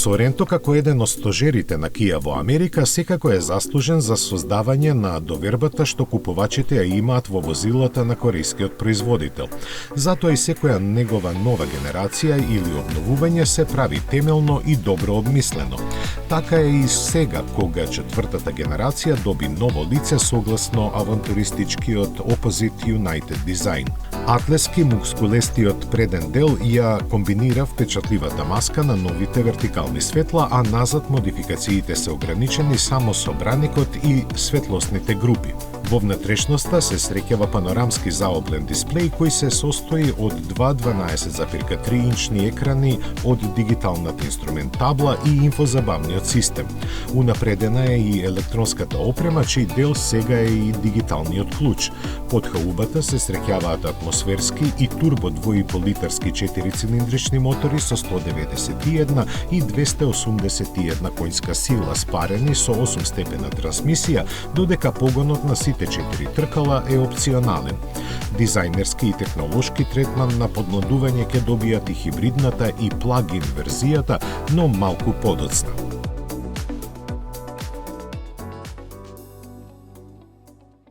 Соренто, како еден од стожерите на Кија во Америка, секако е заслужен за создавање на довербата што купувачите ја имаат во возилата на корејскиот производител. Затоа и секоја негова нова генерација или обновување се прави темелно и добро обмислено. Така е и сега, кога четвртата генерација доби ново лице согласно авантуристичкиот Opposite United дизајн. Атлески мускулестиот преден дел ја комбинира впечатливата маска на новите вертикални светла, а назад модификациите се ограничени само со браникот и светлосните групи. Во внатрешноста се среќава панорамски заоблен дисплеј кој се состои од два 12,3 инчни екрани од дигиталната инструмент табла и инфозабавниот систем. Унапредена е и електронската опрема, чиј дел сега е и дигиталниот клуч. Под хаубата се среќаваат атмосферски и турбо 2,5 литарски 4-цилиндрични мотори со 191 и 281 коњска сила спарени со 8-степена трансмисија, додека погонот на сите 4 тркала е опционален. Дизајнерски и технолошки третман на подмладување ќе добијат и хибридната и плагин верзијата, но малку подоцна.